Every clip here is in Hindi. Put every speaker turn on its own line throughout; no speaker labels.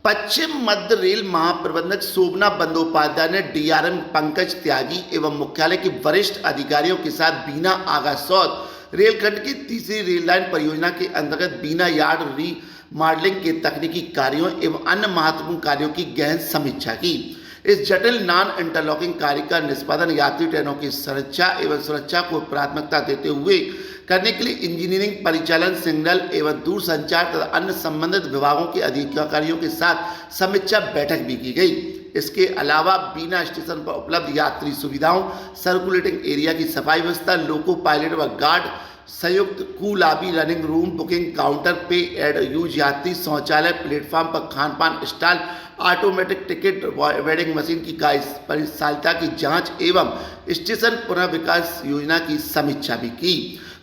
पश्चिम मध्य रेल महाप्रबंधक शोभना बंदोपाध्याय ने डीआरएम पंकज त्यागी एवं मुख्यालय के वरिष्ठ अधिकारियों के साथ बीना आगासौद रेलखंड की तीसरी रेल लाइन परियोजना के अंतर्गत बीना यार्ड रीमॉडलिंग के तकनीकी कार्यों एवं अन्य महत्वपूर्ण कार्यों की गहन समीक्षा की। इस जटिल नॉन इंटरलॉकिंग कार्य का निष्पादन यात्री ट्रेनों की सुरक्षा को प्राथमिकता देते हुए करने के लिए इंजीनियरिंग, परिचालन, सिग्नल एवं दूरसंचार तथा अन्य संबंधित विभागों के अधिकारियों के साथ समीक्षा बैठक भी की गई। इसके अलावा बीना स्टेशन पर उपलब्ध यात्री सुविधाओं, सर्कुलेटिंग एरिया की सफाई व्यवस्था, लोको पायलट व गार्ड संयुक्त कूलाबी, रनिंग रूम, बुकिंग काउंटर, पे एड यूज यात्री शौचालय, प्लेटफॉर्म पर खान पान stall, automatic ticket vending machine की कार्यशीलता की जांच एवं स्टेशन पुनः विकास योजना की समीक्षा भी की।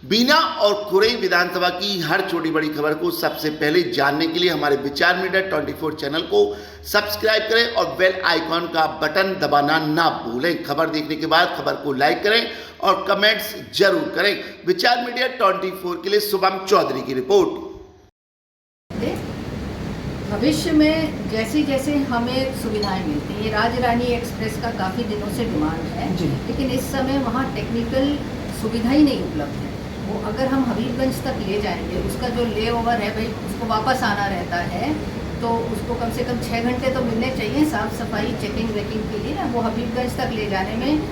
बीना और कुरई विधानसभा की हर छोटी बड़ी खबर को सबसे पहले जानने के लिए हमारे विचार मीडिया 24 चैनल को सब्सक्राइब करें और बेल आइकॉन का बटन दबाना ना भूलें। खबर देखने के बाद खबर को लाइक करें और कमेंट्स जरूर करें। विचार मीडिया 24 के लिए शुभम चौधरी की रिपोर्ट।
भविष्य में जैसे जैसे हमें सुविधाएं मिलती हैं, राजरानी एक्सप्रेस का काफ़ी दिनों से डिमांड है, लेकिन इस समय वहाँ टेक्निकल सुविधा ही नहीं उपलब्ध है। वो अगर हम हबीबगंज तक ले जाएंगे, उसका जो ले ओवर है भाई, उसको वापस आना रहता है, तो उसको कम से कम 6 घंटे तो मिलने चाहिए साफ़ सफाई, चेकिंग वेकिंग के लिए ना। वो हबीबगंज तक ले जाने में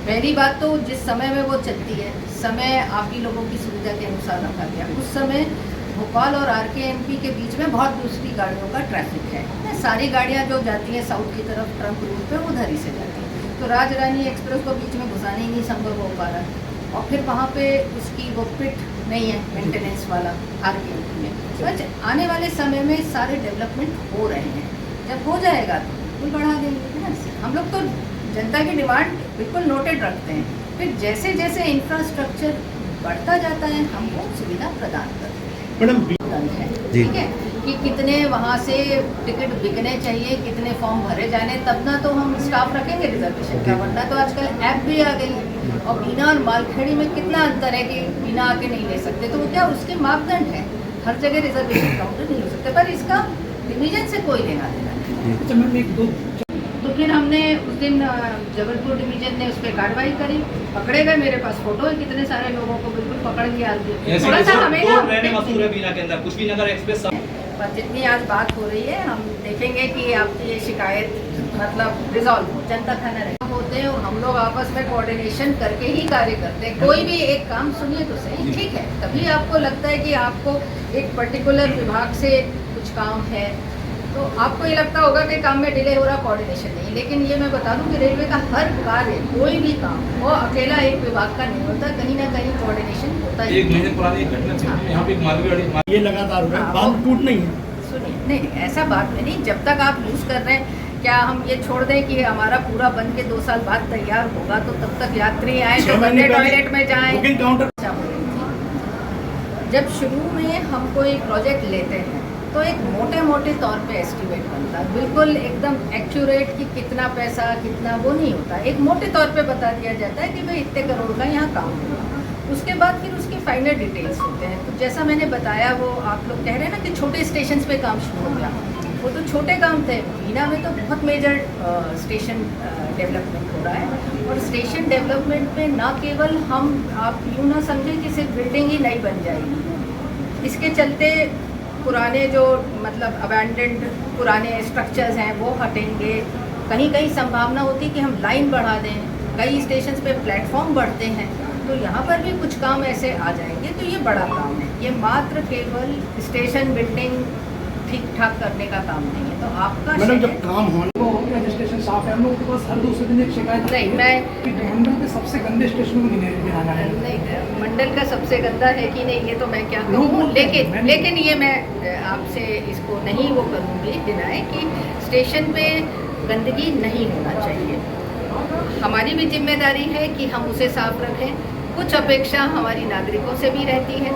पहली बात तो जिस समय में वो चलती है, समय आप ही लोगों की सुविधा के अनुसार रखा गया। उस समय भोपाल और RKMP के बीच में बहुत दूसरी गाड़ियों का ट्रैफिक है। सारी गाड़ियाँ जो जाती हैं साउथ की तरफ ट्रंक रूट पे, उधर ही से जाती हैं, तो राजरानी एक्सप्रेस को बीच में घुसाना ही नहीं संभव हो पा रहा। और फिर वहाँ पे उसकी वो पिट नहीं है मेंटेनेंस वाला RKMP में। तो आने वाले समय में सारे डेवलपमेंट हो रहे हैं, जब हो जाएगा तो बिल्कुल बढ़ा देंगे, है ना। हम लोग तो जनता की डिमांड बिल्कुल नोटेड रखते हैं, फिर जैसे जैसे इंफ्रास्ट्रक्चर बढ़ता जाता है हम वो सुविधा प्रदान करते हैं। ठीक है कि कितने वहाँ से टिकट बिकने चाहिए, कितने फॉर्म भरे जाने, तब ना तो हम स्टाफ रखेंगे रिजर्वेशन का, वरना तो आजकल ऐप भी आ गई है। और बीना और मालखेड़ी में कितना अंतर है कि बीना आके नहीं ले सकते, तो वो क्या उसके मापदंड है, हर जगह रिजर्वेशन काउंटर नहीं हो सकते, पर इसका डिवीजन से कोई लेना देना नहीं। तो फिर हमने उस दिन जबलपुर डिवीजन ने उस पर कार्रवाई करी, पकड़े गए। मेरे पास फोटो है, कितने सारे लोगों को बिल्कुल पकड़ लिया। थोड़ा सा हमें
कुछ भी नगर एक्सप्रेस
पर जितनी आज बात हो रही है, हम देखेंगे कि आपकी ये शिकायत मतलब रिजॉल्व हो, जनता का न रहे होते हैं। और हम लोग आपस में कोऑर्डिनेशन करके ही कार्य करते हैं। कोई भी एक काम सुनिए तो सही, ठीक है, तभी आपको लगता है कि आपको एक पर्टिकुलर विभाग से कुछ काम है, तो आपको ये लगता होगा कि काम में डिले हो रहा, कोऑर्डिनेशन नहीं। लेकिन ये मैं बता दूं कि रेलवे का हर कार्य, कोई भी काम वो अकेला एक विभाग का नहीं होता, कहीं ना कहीं कोऑर्डिनेशन होता है।
1 महीने पुरानी एक घटना थी, यहाँ पे एक मालगाड़ी
ये लगातार हो रहा है, बांध टूट नहीं है।
सुनिए, नहीं ऐसा बात में नहीं, जब तक आप यूज़ कर रहे हैं, क्या हम ये छोड़ दें कि हमारा पूरा बन के 2 साल बाद तैयार होगा, तो तब तक यात्री आए तो गंदे टॉयलेट में जाएं।
बुकिंग काउंटर
जब शुरू में हम कोई प्रोजेक्ट लेते हैं तो एक मोटे मोटे तौर पे एस्टिमेट बनता है, बिल्कुल एकदम एक्यूरेट कि कितना पैसा कितना वो नहीं होता। एक मोटे तौर पे बता दिया जाता है कि भाई इतने करोड़ का यहाँ काम होगा। उसके बाद फिर उसके फाइनल डिटेल्स होते हैं। तो जैसा मैंने बताया, वो आप लोग कह रहे हैं ना कि छोटे स्टेशन पे काम शुरू हो गया, वो तो छोटे काम थे। बीना में तो बहुत मेजर स्टेशन डेवलपमेंट हो रहा है। और स्टेशन डेवलपमेंट में ना केवल हम, आप यूँ ना समझें कि सिर्फ बिल्डिंग ही नहीं बन जाएगी, इसके चलते पुराने जो मतलब अबैंडेंड पुराने स्ट्रक्चर्स हैं वो हटेंगे। कहीं कहीं संभावना होती है कि हम लाइन बढ़ा दें, कई स्टेशन पे प्लेटफॉर्म बढ़ते हैं, तो यहाँ पर भी कुछ काम ऐसे आ जाएंगे। तो ये बड़ा काम है, ये मात्र केवल स्टेशन बिल्डिंग ठीक ठाक करने का काम नहीं है। तो आपका
मैडम जब काम होने को स्टेशन साफ है, हम लोग के पास हर दूसरे दिन एक शिकायत
नहीं, मैं
कि मंडल के सबसे गंदे स्टेशनों को गिनाना है।
नहीं, मंडल का सबसे गंदा है कि नहीं ये तो मैं क्या कहूँ, लेकिन ये मैं आपसे इसको नहीं वो करूँगी डिनाई कि स्टेशन पे गंदगी नहीं होना चाहिए। हमारी भी जिम्मेदारी है कि हम उसे साफ रखें। कुछ अपेक्षा हमारी नागरिकों से भी रहती है,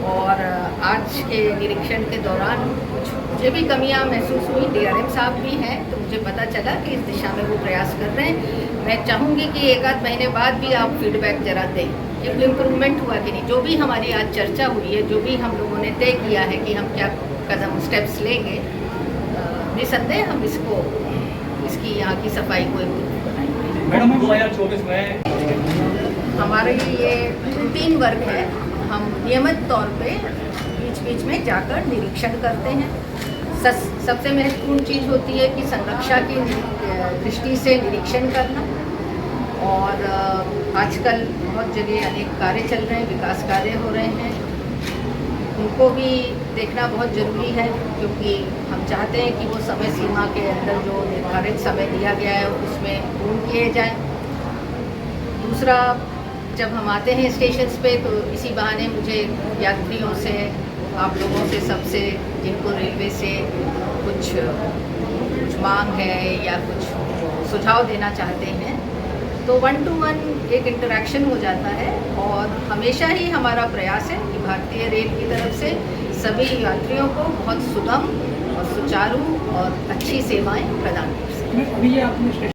और आज के निरीक्षण के दौरान कुछ मुझे भी कमियां महसूस हुई। DRM साहब भी हैं, तो मुझे पता चला कि इस दिशा में वो प्रयास कर रहे हैं। मैं चाहूँगी कि 1 आध महीने बाद भी आप फीडबैक जरा दें कि इम्प्रूवमेंट हुआ कि नहीं। जो भी हमारी आज चर्चा हुई है, जो भी हम लोगों ने तय किया है कि हम क्या कदम स्टेप्स लेंगे, निसंदेह हम इसकी यहाँ की सफाई को इम्प्रूव बनाएंगे।
मैडम 2024 में
हमारे ये रूटीन वर्क है, हम नियमित तौर पे बीच बीच में जाकर निरीक्षण करते हैं। सबसे महत्वपूर्ण चीज़ होती है कि संरक्षा की दृष्टि से निरीक्षण करना, और आजकल बहुत जगह अनेक कार्य चल रहे हैं, विकास कार्य हो रहे हैं, उनको भी देखना बहुत ज़रूरी है, क्योंकि हम चाहते हैं कि वो समय सीमा के अंदर जो निर्धारित समय दिया गया है उसमें पूर्ण किए जाएं। दूसरा, जब हम आते हैं स्टेशंस पे तो इसी बहाने मुझे यात्रियों से, आप लोगों से, सबसे जिनको रेलवे से कुछ मांग है या कुछ सुझाव देना चाहते हैं, तो 1 to 1 एक इंटरेक्शन हो जाता है। और हमेशा ही हमारा प्रयास है कि भारतीय रेल की तरफ से सभी यात्रियों को बहुत सुगम और सुचारू और अच्छी सेवाएं प्रदान की जाएं।
अभी ये आपने